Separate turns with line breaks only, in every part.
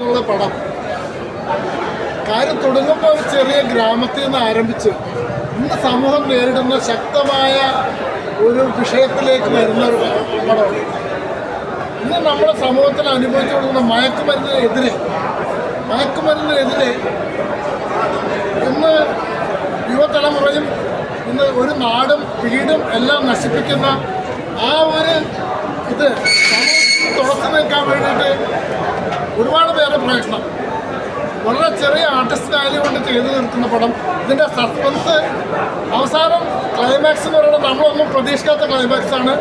എന്നുള്ള പടം കാര്യം തുടങ്ങുമ്പോൾ ഒരു ചെറിയ ഗ്രാമത്തിൽ നിന്ന് ആരംഭിച്ച് ഇന്ന് സമൂഹം നേരിടുന്ന ശക്തമായ ഒരു വിഷയത്തിലേക്ക് വരുന്ന ഒരു പടമാണ്. ഇന്ന് നമ്മുടെ സമൂഹത്തിൽ അനുഭവിച്ചുകൊണ്ടിരുന്ന മയക്കുമരുന്നിനെതിരെ ഇന്ന് യുവതലമുറയും ഇന്ന് ഒരു നാടും വീടും എല്ലാം നശിപ്പിക്കുന്ന ആ ഒരു ഇത് സമൂഹത്തിൽ തുറച്ചു നിൽക്കാൻ വേണ്ടിയിട്ട് ഒരുപാട് പേരെ പ്രയത്നം വളരെ ചെറിയ ആർട്ടിസ്റ്റ് വാല്യൂ കൊണ്ട് ചെയ്തു തീർക്കുന്ന പടം. ഇതിൻ്റെ സസ്പെൻസ് അവസാനം ക്ലൈമാക്സ് എന്ന് പറയുന്നത് നമ്മളൊന്നും പ്രതീക്ഷിക്കാത്ത ക്ലൈമാക്സാണ്.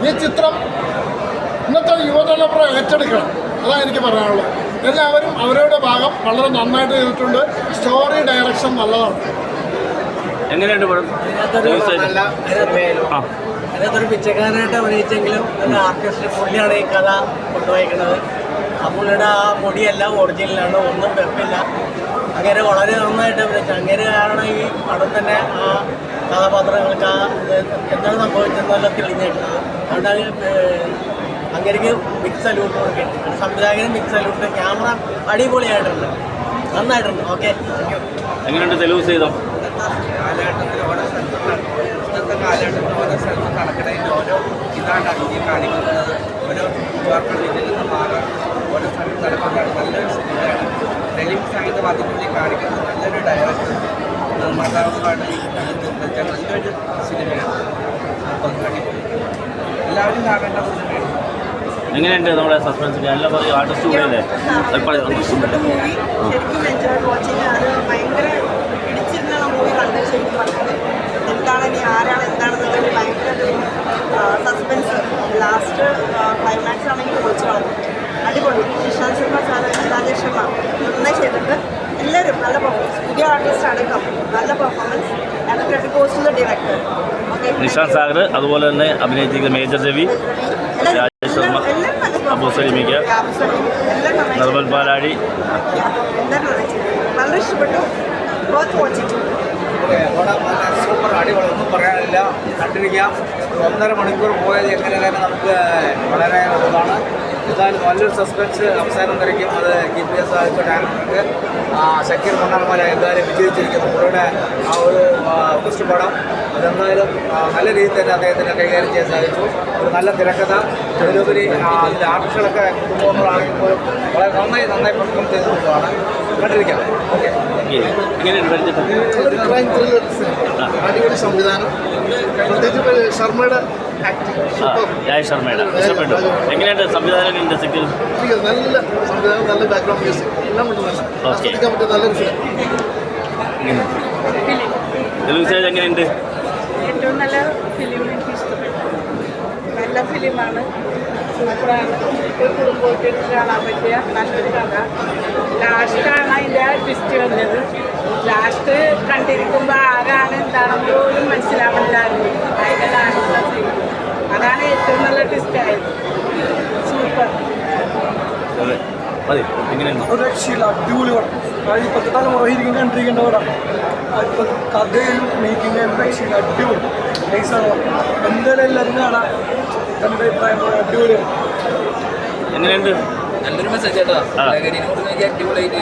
ഈ ചിത്രം ഇന്നത്തെ യുവതലമുറ ഏറ്റെടുക്കണം, അതാണ് എനിക്ക് പറയാനുള്ളത്. എല്ലാവരും അവരുടെ ഭാഗം വളരെ നന്നായിട്ട് ചെയ്തിട്ടുണ്ട്. സ്റ്റോറി ഡയറക്ഷൻ നല്ലതാണ്.
എങ്ങനെയുണ്ട് പടം?
അതിനകത്തൊരു പിച്ചക്കാരനായിട്ട് അഭിനയിച്ചെങ്കിലും ഒരു ആർട്ടിസ്റ്റ് പുള്ളിയാണ് ഈ കഥ കൊണ്ടുപോയിരിക്കുന്നത്. ആ പുള്ളിയുടെ ആ മുടിയെല്ലാം ഒറിജിനലാണ്, ഒന്നും വെപ്പില്ല. അങ്ങനെ വളരെ നന്നായിട്ട് അഭിനയിച്ചു. അങ്ങനെയാണ് ഈ പടം തന്നെ ആ കഥാപാത്രങ്ങൾക്ക് ആ എന്താണ് സംഭവിച്ചതെന്നെല്ലാം തെളിഞ്ഞിട്ടുള്ളത്. അതുകൊണ്ട് അങ്ങനെക്ക് ബിഗ് സല്യൂട്ട് കൊടുക്കിയിട്ടുണ്ട്. സംവിധായകനും ബിഗ് സല്യൂട്ട്. ക്യാമറ അടിപൊളിയായിട്ടുണ്ട്, നന്നായിട്ടുണ്ട്. Okay, thank you.
എങ്ങനെയുണ്ട് തെലുഗു ചെയ്തോ?
കാലഘട്ടത്തിൽ ഓരോ സ്ഥലത്ത് ഇന്നത്തെ കാലഘട്ടത്തിൽ ഓരോ സ്ഥലത്ത് കണക്കിടയിൽ ഓരോ ഇതാണ് അഭിനയം കാണിക്കുന്നത്. ഓരോ യുവാക്കൾ ഇതിൽ നിന്ന് മാറാൻ ഓരോ സ്ഥലത്ത് നടക്കുന്നതാണ്. നല്ലൊരു സിനിമയാണ്. തെലുങ്ക് സംഗീതം അതിനുള്ളിൽ കാണിക്കുന്നത് നല്ലൊരു ഡയറക്ടർ നിർമ്മാതാവുമായിട്ട് നിർദ്ദേശിച്ച നല്ലൊരു സിനിമയാണ്. അപ്പം എല്ലാവരും കാണേണ്ട സിനിമയാണ്.
എങ്ങനെയുണ്ട് നമ്മുടെ സസ്പെൻസ്? നല്ല ആർട്ടിസ്റ്റ് കൂടെ അല്ലേ?
എന്താണ് ഇനി ആരാണ് എന്താണെന്നുള്ളത് ഭയങ്കര സസ്പെൻസ്. ലാസ്റ്റ് ക്ലൈമാക്സ് ആണെങ്കിൽ പൊളിച്ചു കളഞ്ഞു. അടിപൊളി. നിഷാന്ത് ശർമ്മ സാറ്, രാജേഷ് ശർമ്മ നന്നായി ചെയ്തിട്ടുണ്ട്. എല്ലാവരും നല്ല പെർഫോമൻസ്. പുതിയ ആർട്ടിസ്റ്റ് അടക്കം നല്ല performance. Credit goes to the director.
Nishant Sagar, അതുപോലെ തന്നെ അഭിനയിച്ചിരിക്കുന്ന മേജർ രവി, രാജേഷ് ശർമ്മ, അബു സലീമിക്ക, നിർമ്മൽ പാലാടി.
നല്ല ഇഷ്ടപ്പെട്ടു. Both watching.
സൂപ്പർ, അടിപൊളി, ഒന്നും പറയാനില്ല. കണ്ടിരിക്കാം. 1.5 മണിക്കൂർ പോയത് എങ്ങനെയായാലും നമുക്ക് വളരെ ഇതാണ്. എന്തായാലും നല്ലൊരു സസ്പെൻസ് അവസാനം വരയ്ക്കും. അത് GPS ഡയറക്ടർക്ക് ഷക്കീർ മണ്ണാർമല എന്തായാലും വിജയിച്ചിരിക്കുന്നു. പുള്ളിയുടെ ആ ഒരു ഫസ്റ്റ് പടം അതെന്തായാലും നല്ല രീതിയിൽ തന്നെ അദ്ദേഹത്തിന് കൈകാര്യം ചെയ്യാൻ സാധിച്ചു. ഒരു നല്ല തിരക്കഥ, അതിലുപരി അതിൻ്റെ ആർട്ടിസ്റ്റുകളൊക്കെ കുടുംബങ്ങളാണെങ്കിൽ പോലും വളരെ നന്നായി പെർഫോം ചെയ്തിട്ടുള്ളതാണ്. കണ്ടിരിക്കാം. ഓക്കെ,
അടിപൊളി സംവിധാനം. പ്രത്യേകിച്ച് ശർമ്മയുടെ
രാജേഷ് ശർമ്മയുടെ ഇഷ്ടപ്പെട്ടു. എങ്ങനെയുണ്ട് സംവിധാനം?
നല്ല സംവിധാനം, നല്ല ബാക്ക്ഗ്രൗണ്ട് മ്യൂസിക് എല്ലാം കൊണ്ട് നല്ല ആസ്വദിക്കാൻ പറ്റിയ നല്ലൊരു ഫിലിം.
തെലുങ്ക് സൈഡ് എങ്ങനെയുണ്ട്?
ഏറ്റവും നല്ല ഫിലിം, എനിക്ക് ഇഷ്ടപ്പെട്ടു. നല്ല ഫിലിമാണ്, സൂപ്പറാണ്. കുടുംബത്തിൽ കാണാൻ പറ്റിയ നല്ലൊരു കഥ. ലാസ്റ്റാണ് അതിൻ്റെ ട്വിസ്റ്റ് വന്നത്. ലാസ്റ്റ് കണ്ടിരിക്കുമ്പോൾ ആരാണ് എന്താണെന്ന് പോലും മനസ്സിലാവുന്നില്ലായിരുന്നു. അതിൻ്റെ ലാസ്റ്റ് അതാണ് ഏറ്റവും നല്ല ട്വിസ്റ്റ് ആയത്. സൂപ്പർ.
ഒരു രക്ഷയില്ല, അടിപൊളി പടം. അതായത് ഇപ്പോഴത്തെ തലമുറ ഇരിക്കും കണ്ടിരിക്കേണ്ട പടമാണ്. ഇപ്പം കഥയും മേക്കിംഗ് രക്ഷയില്ല, അടിപൊളി നൈസാണ്. എന്തായാലും എല്ലാവരും കാണാം. എൻ്റെ അഭിപ്രായം അടിപൊളിയാണ്.
എങ്ങനെയുണ്ട്?
നല്ലൊരു മെസ്സേജ് കേട്ടോ. അടിപൊളിയായിട്ട്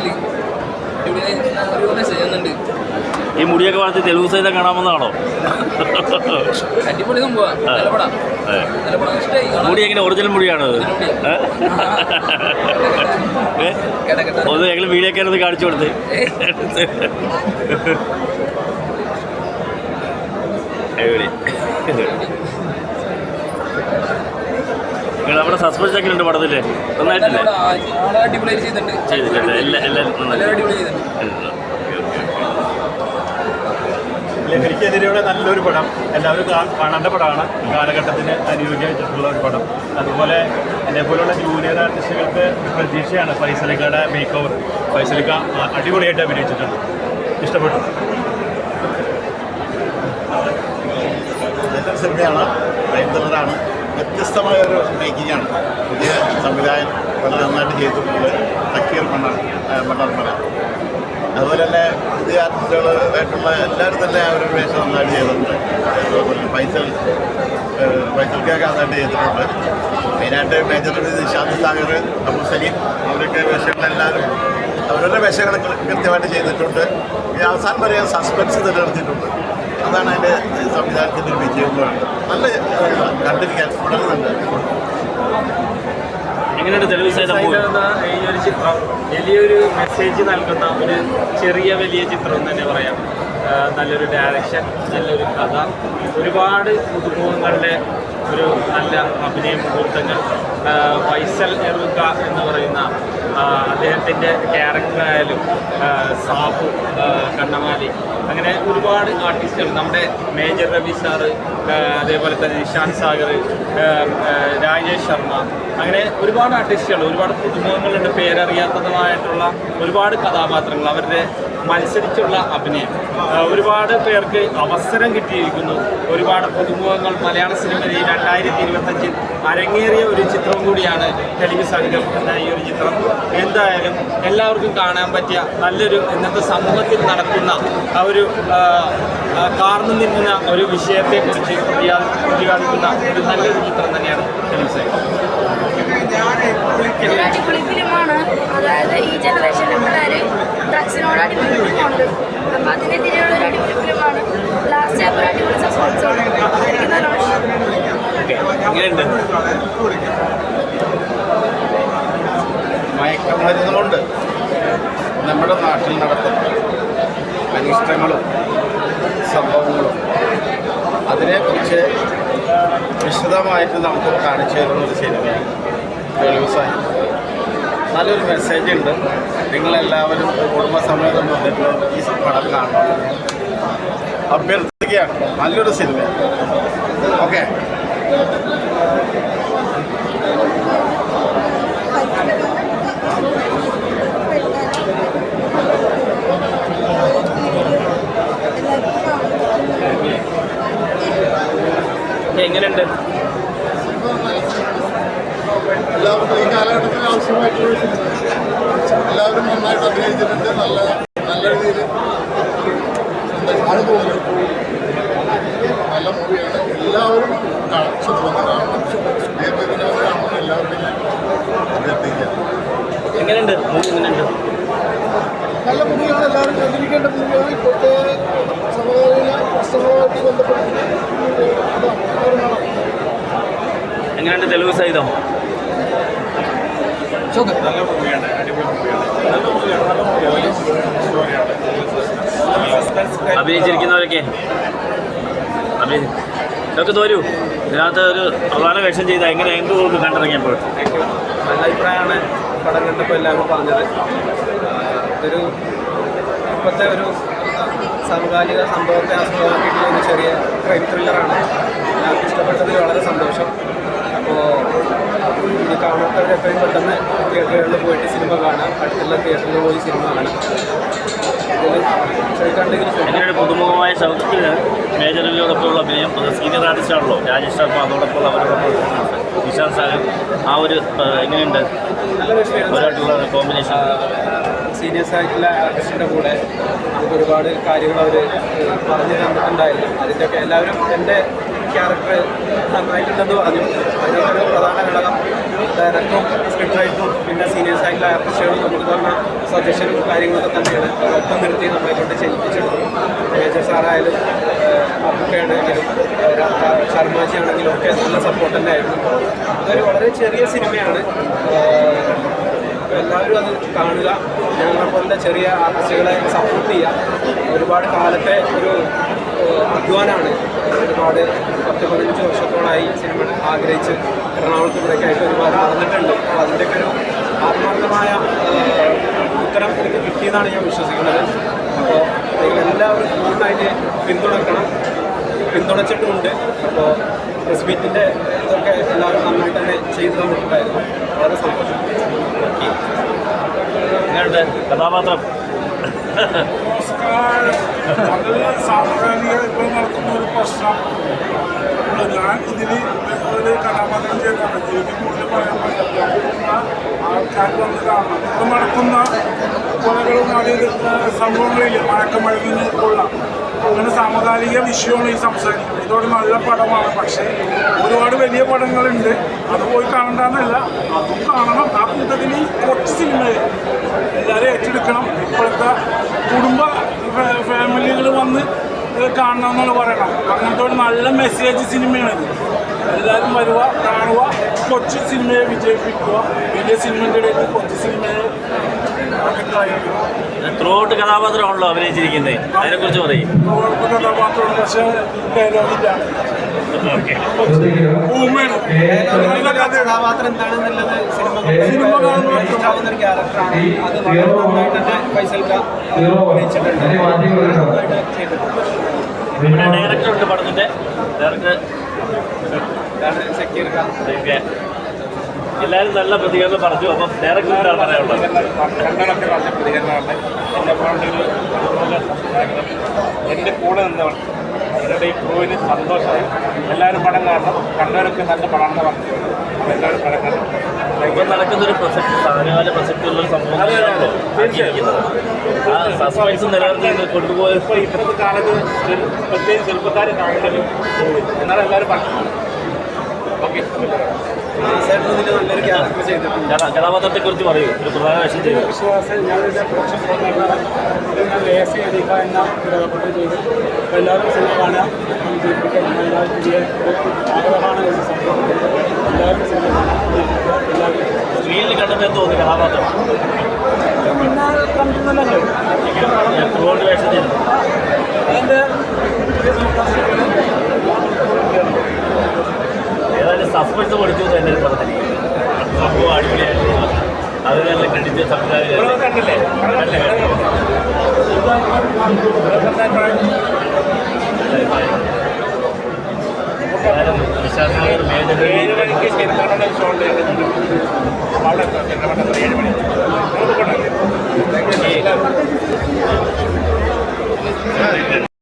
ഒരു മെസ്സേജ് തന്നുണ്ട്.
ഈ മുടിയൊക്കെ വളർത്തി തെലുങ്ക് സൈഡ് കാണാമെന്നാണോ?
അടിപൊളി സംഭവം. നല്ല പടം, ഇഷ്ടമായി.
മുടി എങ്ങനെ ഒറിജിനൽ മുടിയാണോ? ഒന്ന് ഞങ്ങൾ വീഡിയോ ഒക്കെ ഒന്ന് കാണിച്ചു കൊടുത്ത്. നമ്മുടെ സസ്പെൻസ് ഒക്കെ ഉണ്ട് പടത്തില്ലേ? നന്നായിട്ടില്ലേ?
അടിപൊളിയായിട്ട്
ചെയ്തിട്ടുണ്ട്. എല്ലാവരും
ലഹരിക്കെതിരെയുള്ള നല്ലൊരു പടം, എല്ലാവരും കാണേണ്ട പടമാണ്. കാലഘട്ടത്തിന് അനുയോജ്യമായിട്ടുള്ള ഒരു പടം. അതുപോലെ അതേപോലെയുള്ള ജൂനിയർ ആർട്ടിസ്റ്റുകൾക്ക് പ്രതീക്ഷയാണ്. ഫൈസലിക്കയുടെ മേക്ക് ഓവർ, ഫൈസലിക്ക അടിപൊളിയായിട്ട് അഭിനയിച്ചിട്ടുണ്ട്. ഇഷ്ടപ്പെട്ടു.
നല്ലൊരു സിനിമയാണ്. ഭയങ്കരമാണ്. വ്യത്യസ്തമായൊരു മേക്കിങ്ങാണ്. പുതിയ സംവിധായകൻ വളരെ നന്നായിട്ട് ചെയ്തിട്ടുണ്ട്. ഷക്കീർ മണ്ണാർമല. അതുപോലെ തന്നെ പുതിയ ആർട്ടിസ്റ്റുകളായിട്ടുള്ള എല്ലാവരും തന്നെ അവരുടെ വേഷം നന്നായിട്ട് ചെയ്തിട്ടുണ്ട്. അതുപോലെ ഫൈസൽക്കൊക്കെ നന്നായിട്ട് ചെയ്തിട്ടുണ്ട്. മെയിനായിട്ട് മേജർ രവി, നിശാന്ത് സാഗർ, അബു സലീം അവരൊക്കെ വേഷങ്ങളെല്ലാവരും അവരുടെ വേഷങ്ങൾ കൃത്യമായിട്ട് ചെയ്തിട്ടുണ്ട്. ഈ അവസാനം വരെ സസ്പെൻസ് നിലനിർത്തിയിട്ടുണ്ട്. അതാണ് അതിൻ്റെ സംവിധാനത്തിൻ്റെ വിജയം എന്ന് പറയുന്നത്. നല്ല കണ്ടിരിക്കാൻ വളരെ നല്ല.
എങ്ങനെയുണ്ട് തെളിവ് സഹിതം
ഈ ഒരു ചിത്രം വലിയൊരു മെസ്സേജ് നൽകുന്ന ഒരു വലിയ ചിത്രം എന്ന് തന്നെ പറയാം. നല്ലൊരു ഡയറക്ഷൻ, നല്ലൊരു കഥ, ഒരുപാട് പുതുമുഖങ്ങളുടെ ഒരു നല്ല അഭിനയ മുഹൂർത്തങ്ങൾ. ഫൈസൽ എറുക്ക എന്ന് പറയുന്ന അദ്ദേഹത്തിൻ്റെ ക്യാരക്ടറായാലും സാബു കണ്ണമാലി, അങ്ങനെ ഒരുപാട് ആർട്ടിസ്റ്റുകൾ, നമ്മുടെ മേജർ രവി സാറ്, അതേപോലെ തന്നെ നിശാന്ത് സാഗർ, രാജേഷ് ശർമ്മ, അങ്ങനെ ഒരുപാട് ആർട്ടിസ്റ്റുകൾ, ഒരുപാട് പുതുമുഖങ്ങളുടെ പേരറിയാത്തതുമായിട്ടുള്ള ഒരുപാട് കഥാപാത്രങ്ങൾ, അവരുടെ മത്സരിച്ചുള്ള അഭിനയം, ഒരുപാട് പേർക്ക് അവസരം കിട്ടിയിരിക്കുന്നു. ഒരുപാട് പുതുമുഖങ്ങൾ മലയാള സിനിമയിൽ 2025 അരങ്ങേറിയ ഒരു ചിത്രം കൂടിയാണ് തെലുങ്ക് സംഘം എന്ന ഈ ഒരു ചിത്രം. എന്തായാലും എല്ലാവർക്കും കാണാൻ പറ്റിയ നല്ലൊരു, ഇന്നത്തെ സമൂഹത്തിൽ നടക്കുന്ന ആ ഒരു കാർന്നു നിൽക്കുന്ന ഒരു വിഷയത്തെക്കുറിച്ച് പ്രതിപാദിക്കുന്ന ഒരു നല്ലൊരു ചിത്രം തന്നെയാണ് തെലുങ്ക് സംഘം.
അടിപൊളി ഫിലിമാണ്. അതായത് ഈ ജനറേഷനിലെ പിള്ളേർ ഡ്രഗ്സിനോട് അടിപൊളിയുണ്ട്. അപ്പം അതിനെതിരെയുള്ള ഒരു അടിപൊളി ഫിലിമാണ്. ലാസ്റ്റ് ഒരു അടിപൊളി സസ്പെൻസാണ്. എനിക്ക് നല്ലോണം
എങ്ങനെയുണ്ട്?
മയക്കമരുന്നുകൊണ്ട് നമ്മുടെ നാട്ടിൽ നടത്തുന്ന അനിഷ്ടങ്ങളും സംഭവങ്ങളും അതിനെക്കുറിച്ച് വിശദമായിട്ട് നമുക്ക് കാണിച്ചു തരുന്ന ഒരു സിനിമയാണ് തെലുങ്ക് സാഹിത്യം. നല്ലൊരു മെസ്സേജ് ഉണ്ട്. നിങ്ങളെല്ലാവരും കുടുംബസമേതം വന്നിട്ട് ഈ പടം കാണണം അഭ്യർത്ഥിക്കുകയാണ്. നല്ലൊരു സിനിമയാണ്. ഓക്കെ.
എങ്ങനെയുണ്ട്?
എല്ലാവർക്കും ഈ കാലഘട്ടത്തിന് ആവശ്യമായിട്ടുള്ള സിനിമ. എല്ലാവരും നന്നായിട്ട് അഭിനയിച്ചിട്ടുണ്ട്. നല്ല രീതിയിൽ ആണ് തോന്നുന്നത്. നല്ല മൂവിയാണ്. എല്ലാവരും കാണണം. എല്ലാവരും അഭ്യർത്ഥിക്കാം.
എങ്ങനെയുണ്ട്? എങ്ങനെയുണ്ട്?
നല്ല മൂവിയാണ്. എല്ലാവരും കണ്ടിരിക്കേണ്ട മൂവിയാണ്. ഇപ്പോഴത്തെ സമകാലീന പ്രശ്നങ്ങളുമായിട്ട് ബന്ധപ്പെട്ട്
എങ്ങനെയുണ്ട് തെലുങ്ക് സഹിതം?
നല്ല മൂവിയാണ്. അടിപൊളി മൂവിയാണ്. നല്ല മൂവിയാണ്. നല്ല മൂവിയാണ്.
അഭിനയിച്ചിരിക്കുന്നവരൊക്കെ ഇതൊക്കെ തോരൂ. ഇതിനകത്ത് ഒരു പ്രധാന വേഷം ചെയ്ത എന്ത് തോന്നുന്നു കണ്ടിറങ്ങിയപ്പോൾ?
നല്ല അഭിപ്രായമാണ് പടം കണ്ടപ്പോൾ എല്ലാവരും പറഞ്ഞത്. ഇതൊരു ഇപ്പോഴത്തെ ഒരു സമകാലിക സംഭവത്തെ ആസ്പദമാക്കിയിട്ടുള്ള ഒരു ചെറിയ ക്രൈം ത്രില്ലറാണ്. എല്ലാവർക്കും ഇഷ്ടപ്പെട്ടതിൽ വളരെ സന്തോഷം. അപ്പോൾ ഇത് കാണാത്തവർ എത്രയും പെട്ടെന്ന് തിയേറ്ററുകളിൽ പോയിട്ട് സിനിമ കാണാം. അടുത്തുള്ള തിയേറ്ററിൽ പോയി സിനിമ കാണാം.
എങ്ങനെയാണ് പുതുമുഖമായ ശബ്ദത്തിന് മേജർ രവിയോടൊപ്പമുള്ള അഭിനയം? അത് സീനിയർ ആർട്ടിസ്റ്റാണല്ലോ, രാജേഷ് ശർമ്മ, അതോടൊപ്പം അവരോടൊപ്പം നിശാന്ത് സാഗർ. ആ ഒരു എങ്ങനെയുണ്ട് അവരായിട്ടുള്ള കോമ്പിനേഷൻ?
സീനിയേഴ്സ് ആയിട്ടുള്ള ആർട്ടിസ്റ്റിൻ്റെ കൂടെ നമുക്ക് ഒരുപാട് കാര്യങ്ങൾ അവർ പറഞ്ഞു തന്നിട്ടുണ്ടായിരുന്നു. അതിൻ്റെയൊക്കെ എല്ലാവരും എൻ്റെ ക്യാരക്ടർ നന്നായിട്ടുണ്ടെന്ന് പറഞ്ഞു. അതിനൊക്കെ ഒരു പ്രധാന ഘടകം ഡയറക്ടറും സ്ക്രിപ്റ്റ് റൈറ്ററും പിന്നെ സീനിയേഴ്സ് ആയിട്ടുള്ള ആർട്ടിസ്റ്റുകളും നമുക്ക് തന്ന സജഷനും കാര്യങ്ങളൊക്കെ തന്നെയാണ്. ഒപ്പം നിർത്തി നമ്മളെ കൊണ്ട് ചെയ്യിപ്പിച്ചെടുക്കും. മേജർ സാറായാലും അബുക്കയാണെങ്കിലും ശർമാജി ആണെങ്കിലും ഒക്കെ നല്ല സപ്പോർട്ട് തന്നെ ആയിരുന്നു. അതൊരു വളരെ ചെറിയ സിനിമയാണ്. എല്ലാവരും അത് കാണുക. ഞങ്ങളെപ്പോലുള്ള ചെറിയ ആർട്ടിസ്റ്റുകളെ സപ്പോർട്ട് ചെയ്യുക. ഒരുപാട് കാലത്തെ ഒരു അധ്വാനമാണ്. ഒരുപാട് 10-15 വർഷത്തോളമായി സിനിമ ആഗ്രഹിച്ച് എറണാകുളത്ത് ഇവിടേക്കായിട്ട് ഒരുപാട് നടന്നിട്ടുണ്ട്. അപ്പോൾ അതിൻ്റെയൊക്കെ ഒരു ആത്മാർത്ഥമായ ഉത്തരം എനിക്ക് കിട്ടിയതാണ് ഞാൻ വിശ്വസിക്കുന്നത്. അപ്പോൾ നിങ്ങളെല്ലാവരും പൂർണ്ണമായിട്ട് പിന്തുണച്ചിട്ടുമുണ്ട്. അപ്പോൾ പ്രസ് മീറ്റിൻ്റെ ഇതൊക്കെ എല്ലാവരും നന്നായിട്ട് തന്നെ ചെയ്തു തന്നിട്ടുണ്ടായിരുന്നു. വളരെ സന്തോഷം.
കഥാപാത്രം
വളരെ സാംസ്കാരിക ഇപ്പോൾ നടത്തുന്ന ഒരു പ്രശ്നം. ഞാൻ ഇതിൽ ഒരു കഥാപാത്രം ചെയ്താണ്. എനിക്ക് കൂടുതൽ പറയാൻ പറ്റില്ല. ആൾക്കാർ വന്ന് കാണണം. ഇപ്പോൾ നടക്കുന്ന കൊലകളും അത് സംഭവങ്ങളില്ല, മയക്കമരുന്നിന് ഉള്ള അങ്ങനെ സമകാലിക വിഷയമാണ് ഈ സംസാരിക്കുന്നത്. ഇതൊരു നല്ല പടമാണ്. പക്ഷേ ഒരുപാട് വലിയ പടങ്ങളുണ്ട്, അത് പോയി കാണണ്ടെന്നല്ല, അതും കാണണം. ആ കൂട്ടത്തിൽ ഈ കൊച്ചു സിനിമകൾ എല്ലാവരും ഏറ്റെടുക്കണം. ഇപ്പോഴത്തെ കുടുംബ ഫാമിലികൾ വന്ന് കാണണം എന്നുള്ള പറയണം. അങ്ങനത്തെ ഒരു നല്ല മെസ്സേജ് സിനിമയാണിത്. എല്ലാവരും വരിക, കാണുക, കൊച്ചു സിനിമയെ വിജയിപ്പിക്കുക. വലിയ സിനിമയുടെ ഇടയിൽ കൊച്ചു സിനിമയെ
ത്രൂഔട്ട് കഥാപാത്രമാണല്ലോ അഭിനയിച്ചിരിക്കുന്നത്, അതിനെക്കുറിച്ച് പറയും.
കഥാപാത്രമാണ്, പക്ഷേ ഡയലോഗില്ല.
കഥാപാത്രം എന്താണെന്നുള്ളത് സിനിമ ഇഷ്ടമാവുന്ന ഒരു ക്യാരക്ടറാണ്. അത് വളരെ നന്നായിട്ട് തന്നെ ഫൈസൽക്ക അഭിനയിച്ചിട്ടുണ്ട്.
ഇവിടെ ഡയറക്ടർ ഉണ്ട് പടത്തിൻ്റെ ഡയറക്ടർ
സക്കീർ ഖാൻ.
എല്ലാവരും നല്ല പ്രതികരണം പറഞ്ഞു. അപ്പം ഡയറക്ടർ എന്താണ് പറയാനുള്ളത്?
കണ്ണനൊക്കെ നല്ല പ്രതികരണമാണ്. എന്നെ പോലൊരു എൻ്റെ കൂടെ നിന്നവർ അവരുടെ ഈ ക്രൂവിന് സന്തോഷമായി. എല്ലാവരും പടം കാണണം. കണ്ണനൊക്കെ നല്ല പടമാണെന്ന് പറഞ്ഞു. എല്ലാവരും പടം കാണണം.
ഇപ്പം നടക്കുന്നൊരു പ്രസക്തി, സാധനകാല പ്രസക്തിയുള്ളൊരു സംഭവം ആ സസ്പെൻസ് നിലനിർത്തി കൊണ്ടുപോയപ്പോൾ
ഇപ്പോഴത്തെ കാലത്ത് പ്രത്യേകിച്ച് ചെറുപ്പക്കാർ കാണുന്നത് എന്നാലും എല്ലാവരും പറഞ്ഞു. ഓക്കെ,
നല്ലൊരു ക്യാരക്ടർ ചെയ്തിട്ടുണ്ട്.
കഥാപാത്രത്തെക്കുറിച്ച് പറയൂ, ഒരു പ്രധാന വേഷം ചെയ്തു.
വിശ്വാസം ഞാനിത് പ്രൊഡക്ഷൻ ഞാൻ ലേസ് ചെയ്തിരിക്കുക എന്ന കഥാപാത്രം ചെയ്തു. എല്ലാവരും സിനിമ കാണുക, വിജയിപ്പിക്കാൻ എല്ലാവരും പുതിയ ആഗ്രഹമാണ് എല്ലാവരും സിനിമ കാണുക. എല്ലാവരും
സ്ക്രീനിൽ കണ്ടപ്പോൾ എന്ത് തോന്നി കഥാപാത്രം?
പിന്നെ കണ്ടിട്ടുണ്ടല്ലോ
ത്രൂഔട്ട് വേഷം ചെയ്തു.
അതിൻ്റെ
ഏതായാലും സസ്പെൻസ് പഠിച്ചു എന്ന് എൻ്റെ പറഞ്ഞിരിക്കുന്നത്. സംഭവം അടിപൊളിയായിട്ട് അത് നല്ല ക്രെഡിറ്റ് സംവിധാനം
കണ്ടില്ലേ?
വിശാഖനഗർ മേജർ
7 മണിക്ക് ശരിക്കും ഷോ ഉണ്ട്. അവിടെ 7 മണി